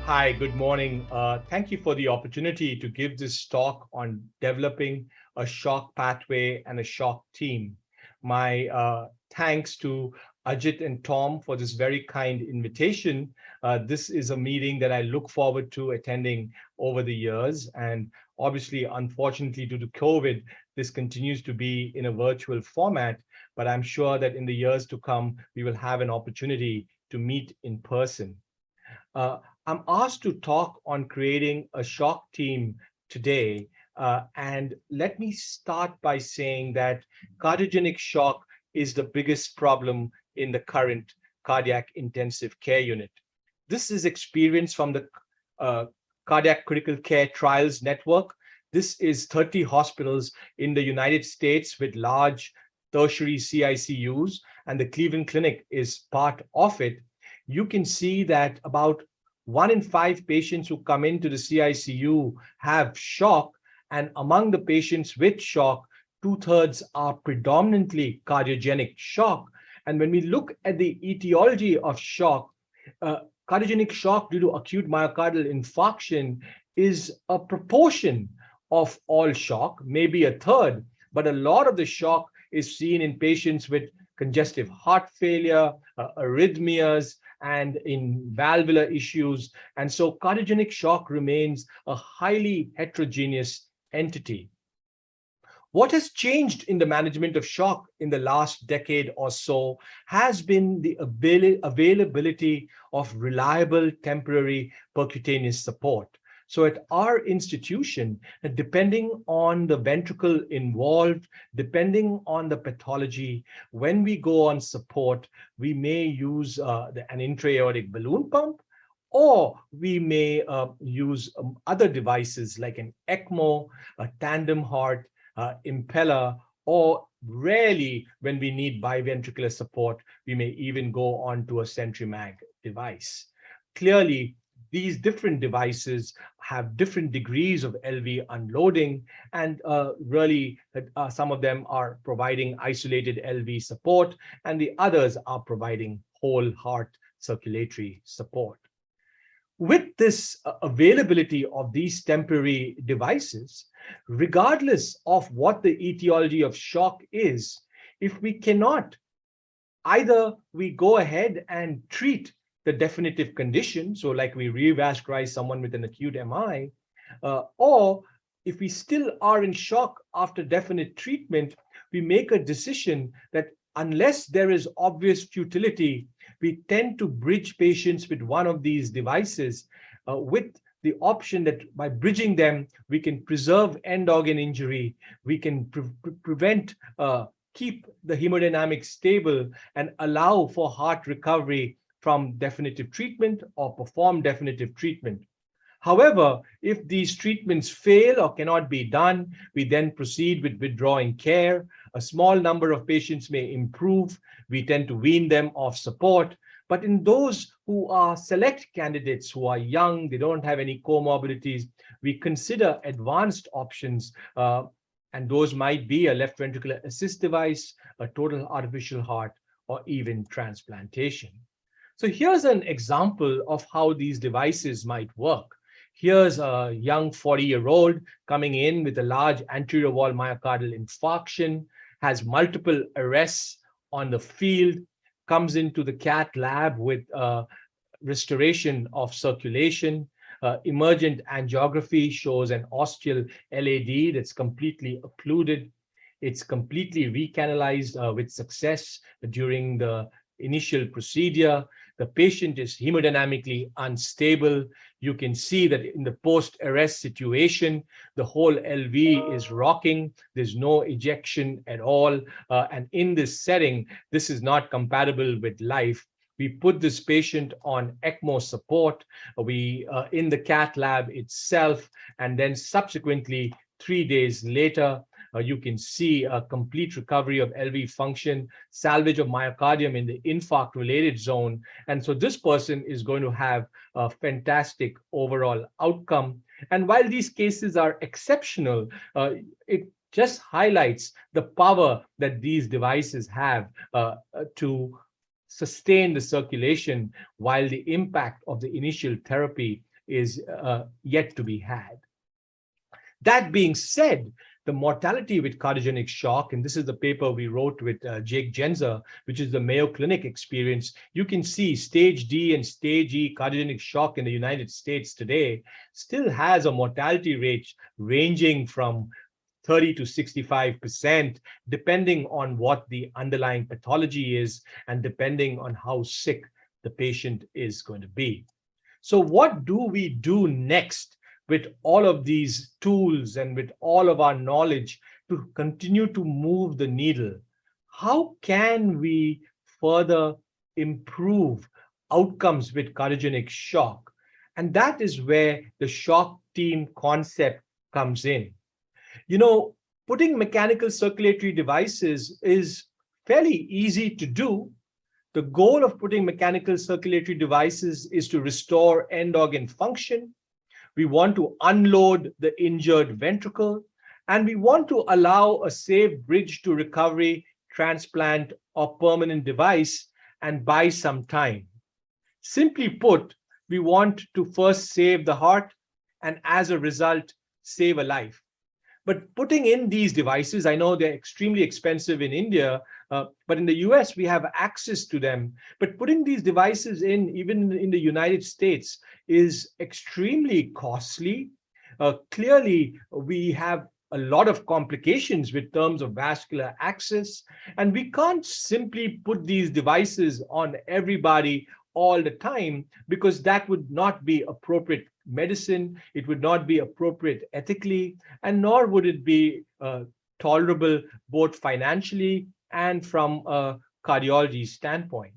Hi, good morning. Thank you for the opportunity to give this talk on developing a shock pathway and a shock team. My thanks to Ajit and Tom for this very kind invitation. This is a meeting that I look forward to attending over the years. And obviously, unfortunately, due to COVID, this continues to be in a virtual format. But I'm sure that in the years to come, we will have an opportunity to meet in person. Uh, I'm asked to talk on creating a shock team today. And let me start by saying that cardiogenic shock is the biggest problem in the current cardiac intensive care unit. This is experienced from the uh, Cardiac Critical Care Trials Network. This is 30 hospitals in the United States with large tertiary CICUs, and the Cleveland Clinic is part of it. You can see that about 1 in 5 patients who come into the CICU have shock, and among the patients with shock, two-thirds are predominantly cardiogenic shock. And when we look at the etiology of shock, uh, cardiogenic shock due to acute myocardial infarction is a proportion of all shock, maybe a third, but a lot of the shock is seen in patients with congestive heart failure, arrhythmias, and in valvular issues. And so cardiogenic shock remains a highly heterogeneous entity. What has changed in the management of shock in the last decade or so has been the availability of reliable temporary percutaneous support. So at our institution, depending on the ventricle involved, depending on the pathology, when we go on support, we may use an intra-aortic balloon pump, or we may use other devices like an ECMO, a tandem heart, impeller, or rarely when we need biventricular support, we may even go on to a CentriMag device. Clearly, these different devices have different degrees of LV unloading, and really some of them are providing isolated LV support, and the others are providing whole heart circulatory support. With this availability of these temporary devices, regardless of what the etiology of shock is, if we cannot, either we go ahead and treat the definitive condition, so like we revascularize someone with an acute MI, or if we still are in shock after definite treatment, we make a decision that unless there is obvious futility, we tend to bridge patients with one of these devices with the option that by bridging them, we can preserve end organ injury, we can prevent, keep the hemodynamics stable, and allow for heart recovery from definitive treatment or perform definitive treatment. However, if these treatments fail or cannot be done, we then proceed with withdrawing care. A small number of patients may improve. We tend to wean them off support. But in those who are select candidates, who are young, they don't have any comorbidities, we consider advanced options, and those might be a left ventricular assist device, a total artificial heart, or even transplantation. So here's an example of how these devices might work. Here's a young 40-year-old coming in with a large anterior wall myocardial infarction, has multiple arrests on the field, comes into the cath lab with restoration of circulation. Emergent angiography shows an ostial LAD that's completely occluded. It's completely recanalized with success during the initial procedure. The patient is hemodynamically unstable. You can see that in the post-arrest situation, the whole LV is rocking. There's no ejection at all. And in this setting, this is not compatible with life. We put this patient on ECMO support. We in the cath lab itself, and then subsequently 3 days later, you can see a complete recovery of LV function, salvage of myocardium in the infarct-related zone. And so this person is going to have a fantastic overall outcome. And while these cases are exceptional, it just highlights the power that these devices have to sustain the circulation, while the impact of the initial therapy is yet to be had. That being said, the mortality with cardiogenic shock, and this is the paper we wrote with Jake Genzer, which is the Mayo Clinic experience, you can see stage D and stage E cardiogenic shock in the United States today still has a mortality rate ranging from 30 to 65%, depending on what the underlying pathology is and depending on how sick the patient is going to be. So what do we do next with all of these tools and with all of our knowledge to continue to move the needle? How can we further improve outcomes with cardiogenic shock? And that is where the shock team concept comes in. You know, putting mechanical circulatory devices is fairly easy to do. The goal of putting mechanical circulatory devices is to restore end organ function. We want to unload the injured ventricle, and we want to allow a safe bridge to recovery, transplant, or permanent device and buy some time. Simply put, we want to first save the heart and as a result, save a life. But putting in these devices, I know they're extremely expensive in India, but in the US, we have access to them. But putting these devices in, even in the United States, is extremely costly. Clearly, we have a lot of complications with terms of vascular access, and we can't simply put these devices on everybody all the time, because that would not be appropriate medicine, it would not be appropriate ethically, and nor would it be tolerable both financially and from a cardiology standpoint.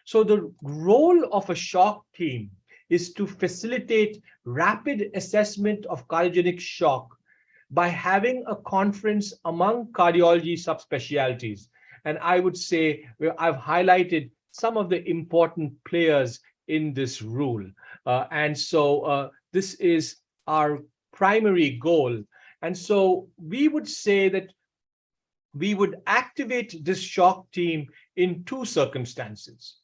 So the role of a shock team is to facilitate rapid assessment of cardiogenic shock by having a conference among cardiology subspecialties. And I would say I've highlighted some of the important players in this rule. And so this is our primary goal. And so we would say that we would activate this shock team in two circumstances.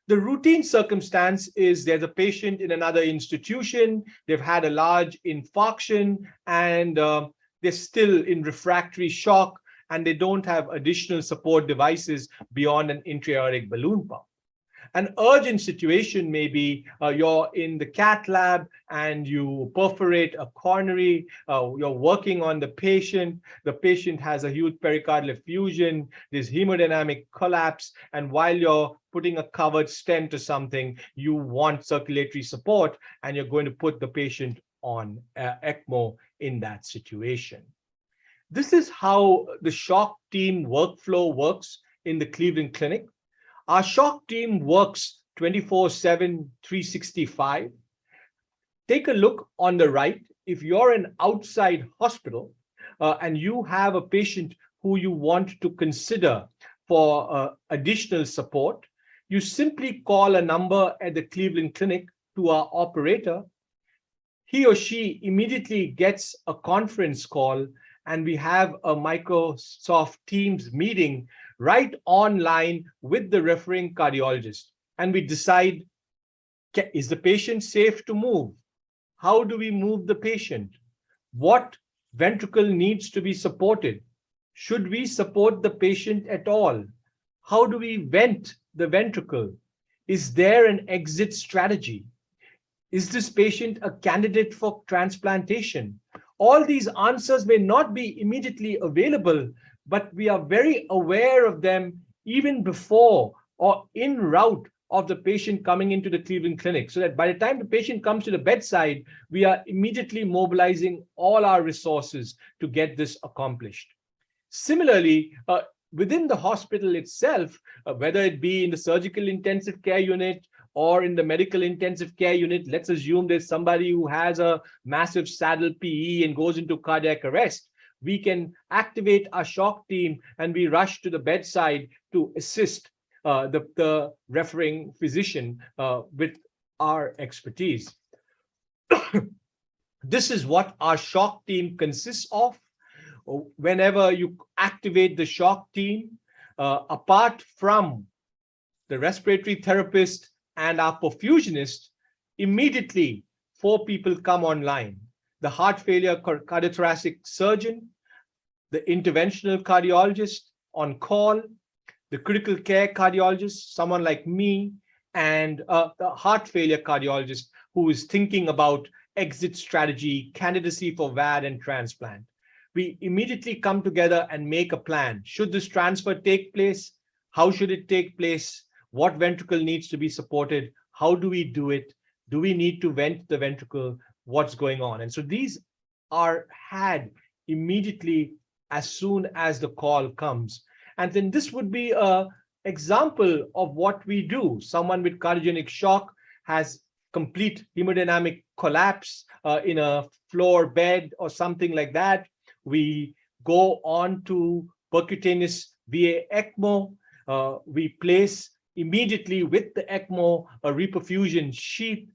The routine circumstance is there's a patient in another institution, they've had a large infarction, and they're still in refractory shock, and they don't have additional support devices beyond an intra-aortic balloon pump. An urgent situation may be you're in the cath lab and you perforate a coronary, you're working on the patient has a huge pericardial effusion, there's hemodynamic collapse, and while you're putting a covered stent or something, you want circulatory support, and you're going to put the patient on ECMO in that situation. This is how the shock team workflow works in the Cleveland Clinic. Our shock team works 24/7, 365. Take a look on the right. If you're an outside hospital and you have a patient who you want to consider for additional support, you simply call a number at the Cleveland Clinic to our operator. He or she immediately gets a conference call, and we have a Microsoft Teams meeting right online with the referring cardiologist. And we decide, is the patient safe to move? How do we move the patient? What ventricle needs to be supported? Should we support the patient at all? How do we vent the ventricle? Is there an exit strategy? Is this patient a candidate for transplantation? All these answers may not be immediately available, but we are very aware of them even before or en route of the patient coming into the Cleveland Clinic, so that by the time the patient comes to the bedside, we are immediately mobilizing all our resources to get this accomplished. Similarly, within the hospital itself, whether it be in the surgical intensive care unit or in the medical intensive care unit, let's assume there's somebody who has a massive saddle PE and goes into cardiac arrest. We can activate our shock team and we rush to the bedside to assist the referring physician with our expertise. This is what our shock team consists of. Whenever you activate the shock team, apart from the respiratory therapist and our perfusionist, immediately 4 people come online: the heart failure cardiothoracic surgeon, the interventional cardiologist on call, the critical care cardiologist, someone like me, and the heart failure cardiologist who is thinking about exit strategy, candidacy for VAD and transplant. We immediately come together and make a plan. Should this transfer take place? How should it take place? What ventricle needs to be supported? How do we do it? Do we need to vent the ventricle? What's going on? And so these are had immediately as soon as the call comes. And then this would be an example of what we do. Someone with cardiogenic shock has complete hemodynamic collapse in a floor bed or something like that. We go on to percutaneous VA ECMO. We place immediately with the ECMO a reperfusion sheath.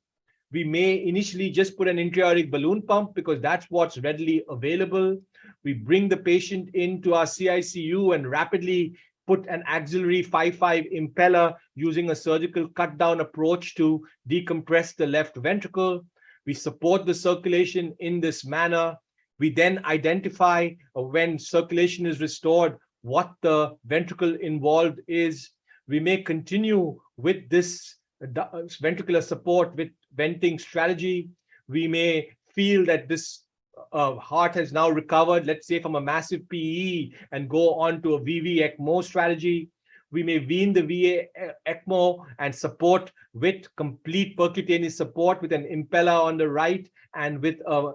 We may initially just put an intra-aortic balloon pump because that's what's readily available. We bring the patient into our CICU and rapidly put an auxiliary 5-5 impeller using a surgical cut-down approach to decompress the left ventricle. We support the circulation in this manner. We then identify when circulation is restored, what the ventricle involved is. We may continue with this ventricular support with venting strategy. We may feel that this heart has now recovered, let's say from a massive PE, and go on to a VV ECMO strategy. We may wean the VA ECMO and support with complete percutaneous support with an impeller on the right and with a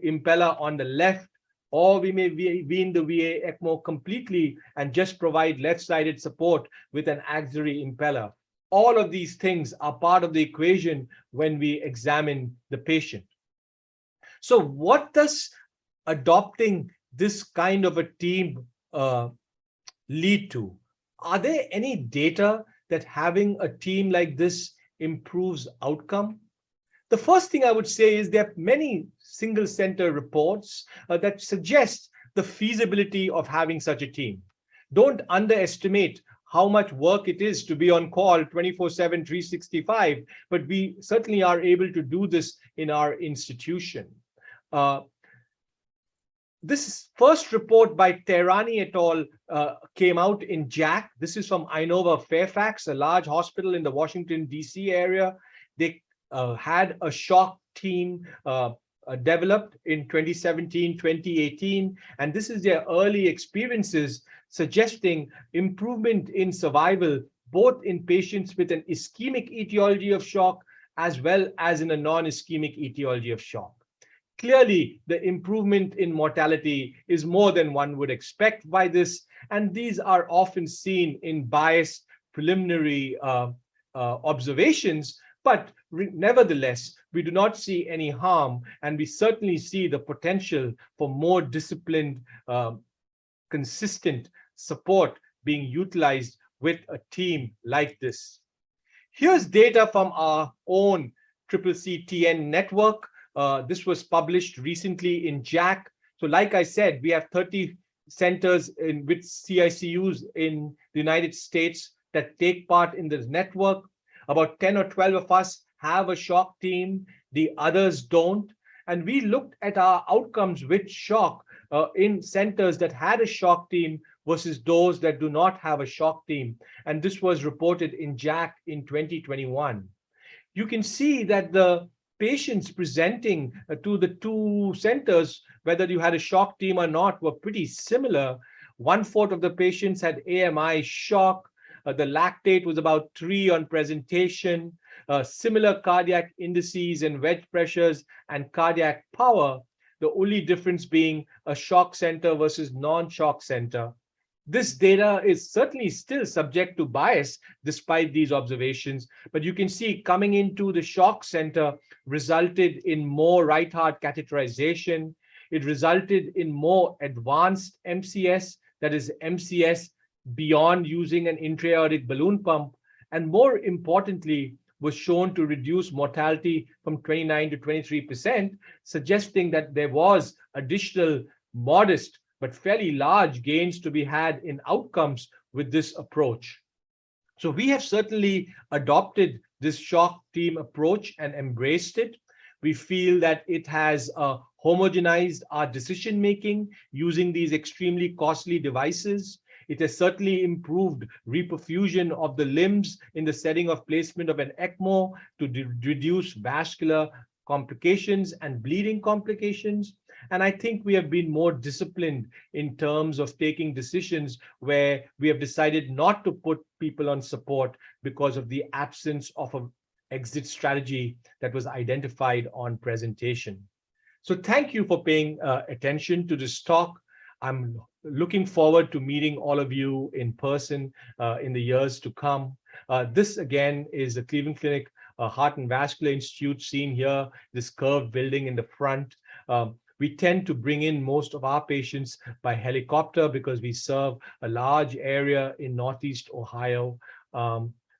impeller on the left. Or we may wean the VA ECMO completely and just provide left-sided support with an auxiliary impeller. All of these things are part of the equation when we examine the patient. So what does adopting this kind of a team lead to? Are there any data that having a team like this improves outcome? The first thing I would say is there are many single center reports that suggest the feasibility of having such a team. Don't underestimate how much work it is to be on call 24/7, 365, but we certainly are able to do this in our institution. This first report by Tehrani et al. Came out in JAC. This is from Inova Fairfax, a large hospital in the Washington, D.C. area. They had a shock team developed in 2017, 2018, and this is their early experiences suggesting improvement in survival, both in patients with an ischemic etiology of shock as well as in a non-ischemic etiology of shock. Clearly, the improvement in mortality is more than one would expect by this, and these are often seen in biased preliminary observations, but nevertheless, we do not see any harm, and we certainly see the potential for more disciplined, consistent support being utilized with a team like this. Here's data from our own CCCTN network. This was published recently in JAC. So like I said, we have 30 centers with CICUs in the United States that take part in this network. About 10 or 12 of us have a shock team. The others don't. And we looked at our outcomes with shock in centers that had a shock team versus those that do not have a shock team. And this was reported in JAC in 2021. You can see that the patients presenting to the two centers, whether you had a shock team or not, were pretty similar. 1/4 of the patients had AMI shock. The lactate was about 3 on presentation. Similar cardiac indices and wedge pressures and cardiac power, the only difference being a shock center versus non-shock center. This data is certainly still subject to bias despite these observations, but you can see coming into the shock center resulted in more right heart catheterization. It resulted in more advanced MCS, that is MCS beyond using an intra-aortic balloon pump, and more importantly, was shown to reduce mortality from 29 to 23%, suggesting that there was additional modest but fairly large gains to be had in outcomes with this approach. So we have certainly adopted this shock team approach and embraced it. We feel that it has homogenized our decision making using these extremely costly devices. It has certainly improved reperfusion of the limbs in the setting of placement of an ECMO to reduce vascular complications and bleeding complications. And I think we have been more disciplined in terms of taking decisions where we have decided not to put people on support because of the absence of an exit strategy that was identified on presentation. So thank you for paying attention to this talk. I'm looking forward to meeting all of you in person in the years to come. This again is the Cleveland Clinic Heart and Vascular Institute seen here, this curved building in the front. We tend to bring in most of our patients by helicopter because we serve a large area in Northeast Ohio.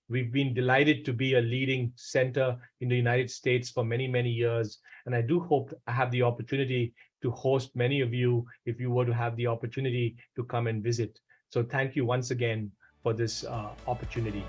We've been delighted to be a leading center in the United States for many, many years. And I do hope I have the opportunity to host many of you if you were to have the opportunity to come and visit. So thank you once again for this opportunity.